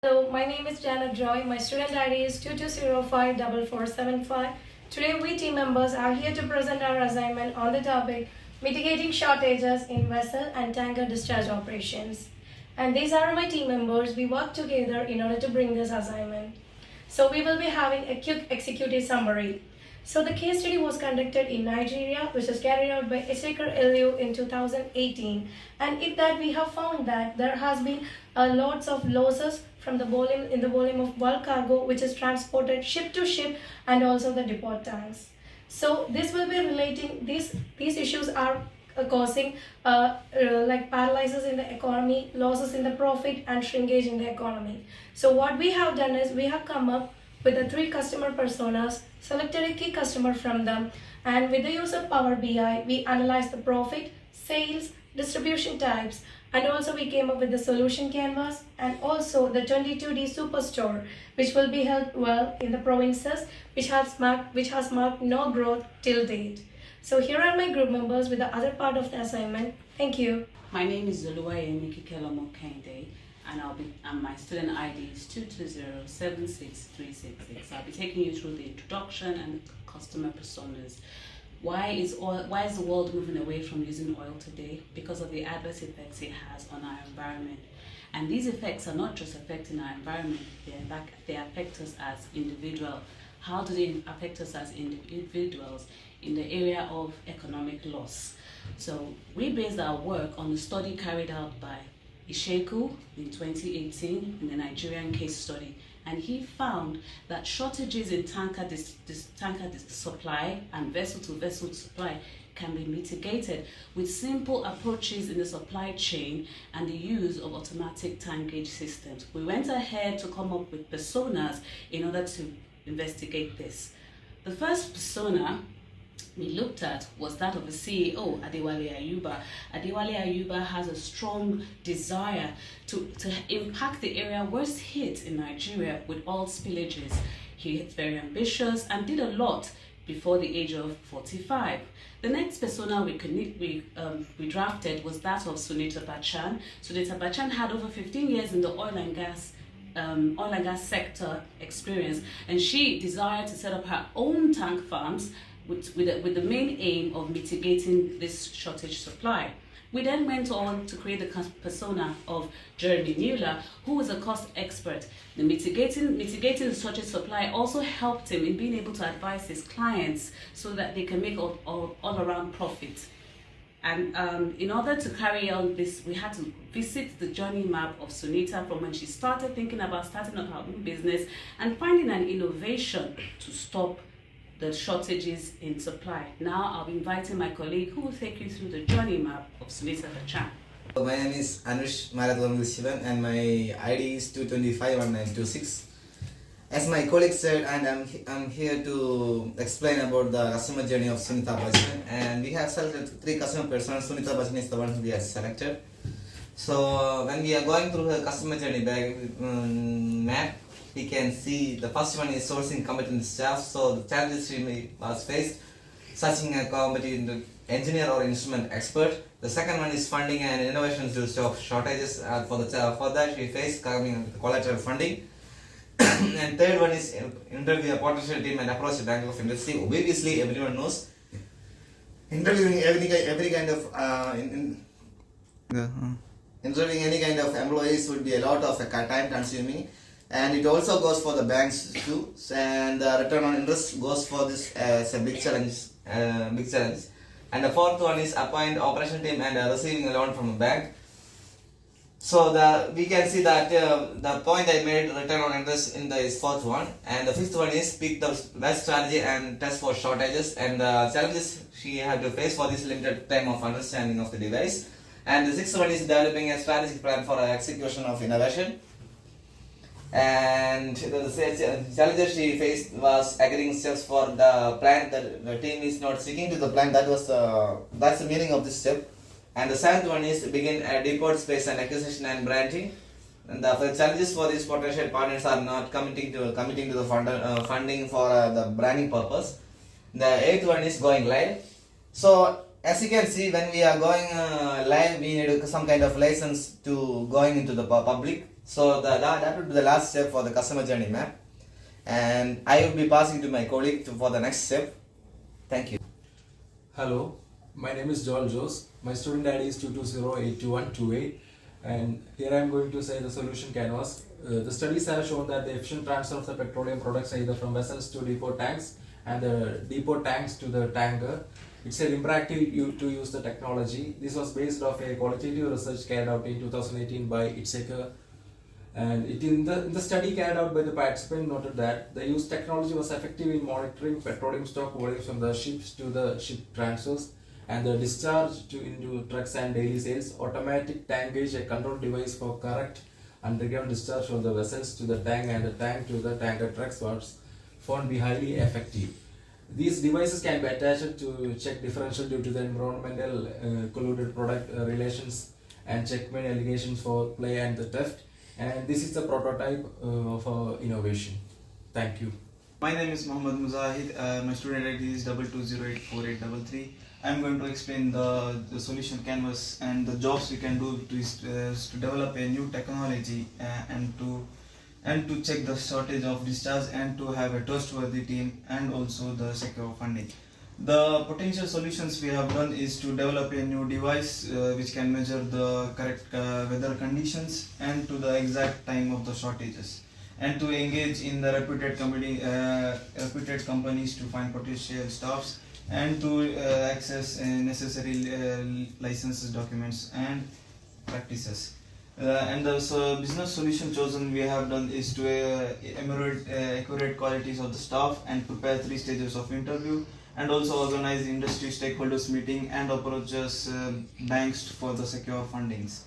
Hello, my name is Janet Joy. My student ID is 22054475. Today, we team members are here to present our assignment on the topic Mitigating Shortages in Vessel and Tanker Discharge Operations. And these are my team members. We work together in order to bring this assignment. So, we will be having a quick executive summary. So the case study was conducted in Nigeria, which was carried out by Ezekiel Eliu in 2018. And in that we have found that there has been lots of losses from the volume of bulk cargo, which is transported ship to ship, and also the depot tanks. So this will be relating these issues are causing like paralysis in the economy, losses in the profit, and shrinkage in the economy. So what we have done is we have come up with the 3 customer personas, selected a key customer from them, and with the use of Power BI, we analyzed the profit, sales, distribution types, and also we came up with the solution canvas and also the 22D superstore, which will be held well in the provinces which has marked no growth till date. So here are my group members with the other part of the assignment. Thank you. My name is Zuluwaye Mikikelomo Kende, and my student ID is 220-76366. I'll be taking you through the introduction and customer personas. Why is the world moving away from using oil today? Because of the adverse effects it has on our environment. And these effects are not just affecting our environment, they affect us as individuals. How do they affect us as individuals? In the area of economic loss. So we based our work on a study carried out by Isheku in 2018 in the Nigerian case study, and he found that shortages in tanker supply and vessel-to-vessel supply can be mitigated with simple approaches in the supply chain and the use of automatic tank gauge systems. We went ahead to come up with personas in order to investigate this. The first persona we looked at was that of the CEO, Adewale Ayuba. Adewale Ayuba has a strong desire to impact the area worst hit in Nigeria with oil spillages. He is very ambitious and did a lot before the age of 45. The next persona we drafted was that of Sunita Bachan. Sunita Bachan had over 15 years in the oil and gas sector experience, and she desired to set up her own tank farms with the main aim of mitigating this shortage supply. We then went on to create the persona of Jeremy Mueller, who was a cost expert. The mitigating the shortage supply also helped him in being able to advise his clients so that they can make all around profit. And in order to carry on this, we had to visit the journey map of Sunita from when she started thinking about starting up her own business and finding an innovation to stop the shortages in supply. Now I'll be inviting my colleague who will take you through the journey map of Sunita Bachan. My name is Anush Marathon Shivan and my ID is 2251926. As my colleague said, and I'm here to explain about the customer journey of Sunita Bachan, and we have selected 3 customer personas. Sunita Bachan is the one we have selected. So when we are going through her customer journey map, we can see the first one is sourcing competent staff. So the challenges she was faced, searching a competent engineer or instrument expert. The second one is funding and innovation to stop shortages. For that she faced coming collateral funding. And third one is interview a potential team and approach the bank of industry. Obviously, everyone knows interviewing interviewing any kind of employees would be a lot of time consuming, and it also goes for the banks too. And the return on interest goes for this as a big challenge. And the fourth one is appoint operation team and receiving a loan from a bank. So we can see that the point I made, return on interest, in the fourth one, and the fifth one is pick the best strategy and test for shortages and the challenges she had to face for this limited time of understanding of the device. And the sixth one is developing a strategic plan for execution of innovation. And the challenges she faced was agreeing steps for the plan. The team is not sticking to the plan. That's the meaning of this step. And the seventh one is begin a depot space and acquisition and branding. And the challenges for these potential partners are not committing to the funding for the branding purpose. The eighth one is going live. So as you can see, when we are going live, we need some kind of license to going into the public. So that would be the last step for the customer journey map, and I will be passing to my colleague for the next step. Thank you. Hello, my name is Joel Jose. My student ID is 220822128, and here I am going to say the solution canvas. The studies have shown that the efficient transfer of the petroleum products either from vessels to depot tanks and the depot tanks to the tanker. It's an imperative to use the technology. This was based off a qualitative research carried out in 2018 by Itseker, and in the study carried out by the participant noted that the used technology was effective in monitoring petroleum stock volumes from the ships to the ship transfers and the discharge into trucks and daily sales. Automatic tank gauge, a control device for correct underground discharge from the vessels to the tank and the tank to the tanker trucks, was found to be highly effective. These devices can be attached to check differential due to the environmental colluded product relations and check many allegations for play and the theft. And this is the prototype of our innovation. Thank you. My name is Mohammad Muzahid. My student ID is 22084833. I am going to explain the solution canvas and the jobs we can do to develop a new technology and to check the shortage of discharge and to have a trustworthy team and also the secure funding. The potential solutions we have done is to develop a new device which can measure the correct weather conditions and to the exact time of the shortages, and to engage in the reputed companies to find potential staffs and to access necessary licenses, documents and practices. And the business solution chosen we have done is to enumerate accurate qualities of the staff and prepare 3 stages of interview, and also organize industry stakeholders meeting and approaches banks for the secure fundings.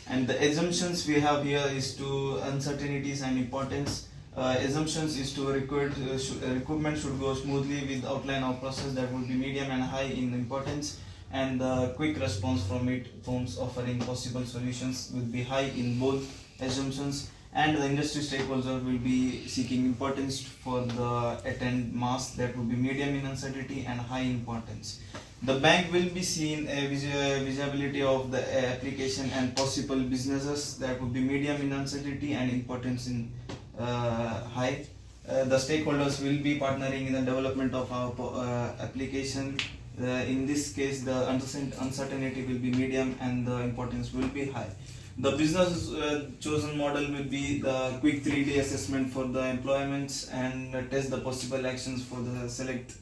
And the assumptions we have here is to uncertainties and importance. Assumptions is to recruitment should go smoothly with outline of process that will be medium and high in importance, and the quick response from it firms offering possible solutions will be high in both assumptions, and the industry stakeholders will be seeking importance for the attend mass that will be medium in uncertainty and high importance. The bank will be seen a visibility of the application and possible businesses that will be medium in uncertainty and importance in high. The stakeholders will be partnering in the development of our application. In this case, the uncertainty will be medium and the importance will be high. The business chosen model will be the quick 3D assessment for the employments and test the possible actions for the select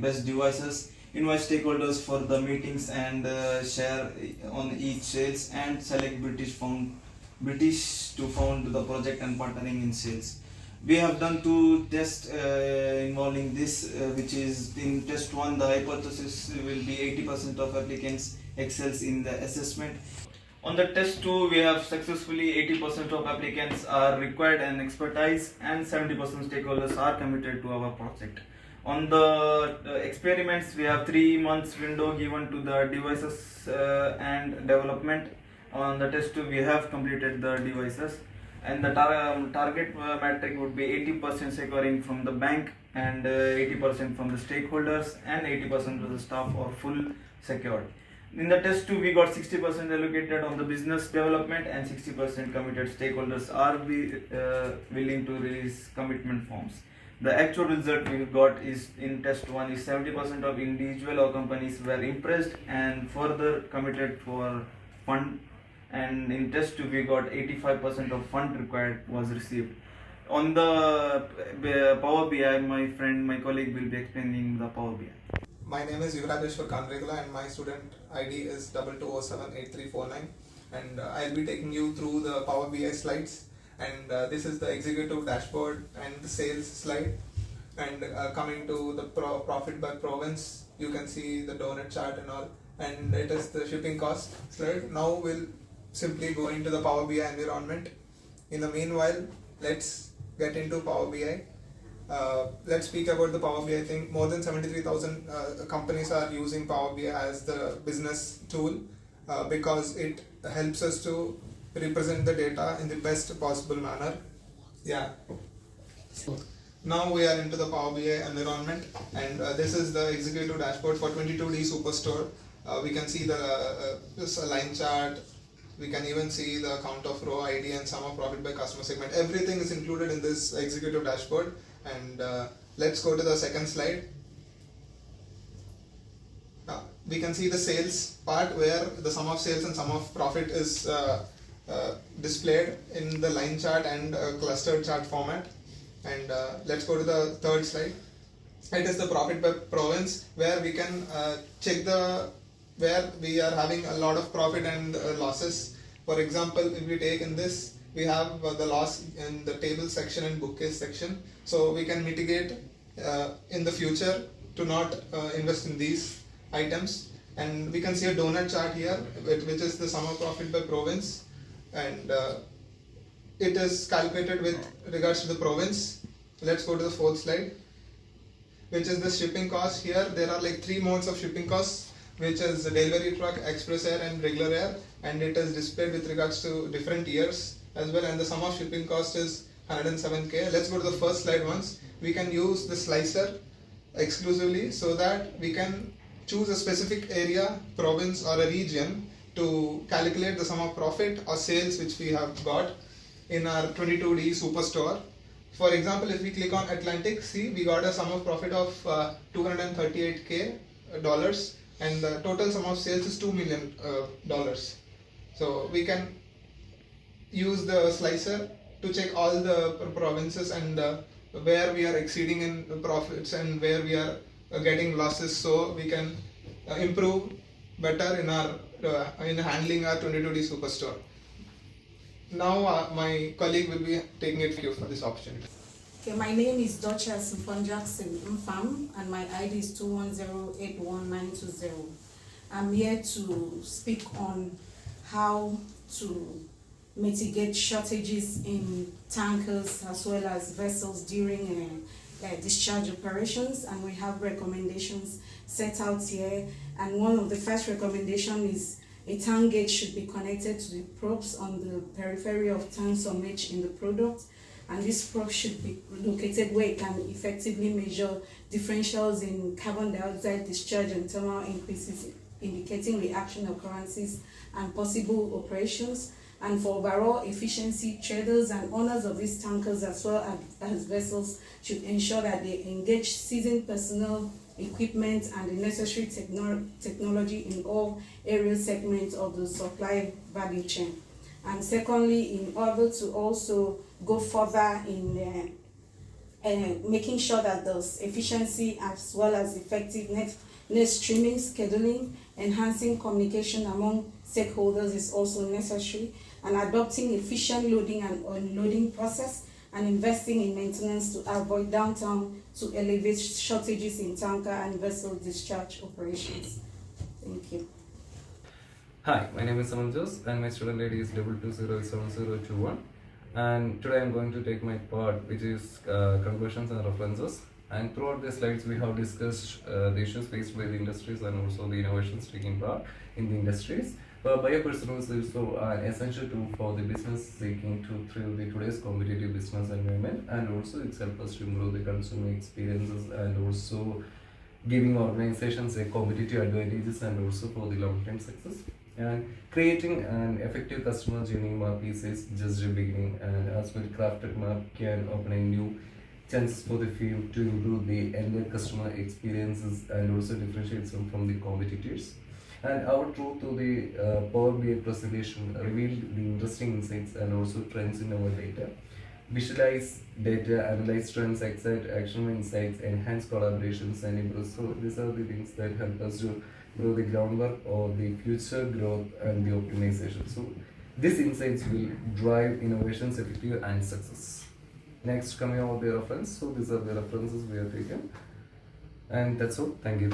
best devices, invite stakeholders for the meetings and share on each sales, and select British to found the project and partnering in sales. We have done 2 tests involving this, which is in test 1 the hypothesis will be 80% of applicants excels in the assessment. On the test 2 we have successfully 80% of applicants are required and expertise, and 70% stakeholders are committed to our project. On the experiments we have 3 months window given to the devices and development. On the test 2 we have completed the devices, and the target metric would be 80% securing from the bank and 80% from the stakeholders and 80% of the staff are full secured. In the test 2 we got 60% allocated on the business development and 60% committed stakeholders are willing to release commitment forms. The actual result we got is in test 1 is 70% of individual or companies were impressed and further committed for fund, and in test 2 we got 85% of fund required was received. On the Power BI, my colleague will be explaining the Power BI. My name is Yuvrajeshwar Kanregula and my student ID is 22078349, and I'll be taking you through the Power BI slides, and this is the executive dashboard and the sales slide, and coming to the profit by province, you can see the donut chart and all, and it is the shipping cost slide. Now we'll simply go into the Power BI environment. In the meanwhile, let's get into Power BI. Let's speak about the Power BI thing. More than 73,000 companies are using Power BI as the business tool because it helps us to represent the data in the best possible manner. Yeah. Now we are into the Power BI environment, and this is the executive dashboard for 22D Superstore. We can see the this line chart, We can even see the count of row ID and sum of profit by customer segment. Everything is included in this executive dashboard. And let's go to the second slide. We can see the sales part where the sum of sales and sum of profit is displayed in the line chart and clustered chart format. And let's go to the third slide. It is the profit by province, where we can check where we are having a lot of profit and losses. For example, if we take in this, we have the loss in the table section and bookcase section. So we can mitigate in the future to not invest in these items. And we can see a donut chart here, which is the sum of profit by province, and it is calculated with regards to the province. Let's go to the fourth slide, which is the shipping cost. Here there are like 3 modes of shipping costs, which is delivery truck, express air and regular air, and it is displayed with regards to different years as well, and the sum of shipping cost is 107k. Let's go to the first slide once. We can use the slicer exclusively so that we can choose a specific area, province or a region to calculate the sum of profit or sales which we have got in our 22D superstore. For example, if we click on Atlantic, see we got a sum of profit of $238k dollars, and the total sum of sales is $2 million dollars. So we can use the slicer to check all the provinces and where we are exceeding in profits and where we are getting losses, so we can improve better in our in handling our 22D superstore. Now my colleague will be taking it for this opportunity. Okay, my name is Duchess Mfonjackson Mfam, and my ID is 210819920. I'm here to speak on how to mitigate shortages in tankers as well as vessels during discharge operations, and we have recommendations set out here. And one of the first recommendations is a tank gauge should be connected to the probes on the periphery of tank summage in the product, and this probe should be located where it can effectively measure differentials in carbon dioxide discharge and thermal increases, indicating reaction occurrences and possible operations. And for overall efficiency, traders and owners of these tankers as well as vessels should ensure that they engage seasoned personnel, equipment and the necessary technology in all area segments of the supply value chain. And secondly, in order to also go further in making sure that there's efficiency as well as effectiveness streaming, scheduling, enhancing communication among stakeholders is also necessary, and adopting efficient loading and unloading process, and investing in maintenance to avoid downtime to alleviate shortages in tanker and vessel discharge operations. Thank you. Hi, my name is Samanjos and my student ID is 2207021, and today I am going to take my part, which is conclusions and references. And throughout the slides we have discussed the issues faced by the industries and also the innovations taking part in the industries. Biopersonal is also an essential tool for the business seeking to thrive the today's competitive business environment, and also it helps us to improve the consumer experiences and also giving organizations a competitive advantages and also for the long-term success. And creating an effective customer journey map is just the beginning, and as well crafted map can open a new chances for the field to improve the end customer experiences and also differentiate them from the competitors. And our tour to the Power BI presentation revealed the interesting insights and also trends in our data. Visualize data, analyze trends, excite actionable insights, enhance collaborations, and improve. So these are the things that help us to grow the groundwork of the future growth and the optimization. So these insights will drive innovations, effective and success. Next, coming out the reference. So these are the references we have taken, and that's all. Thank you.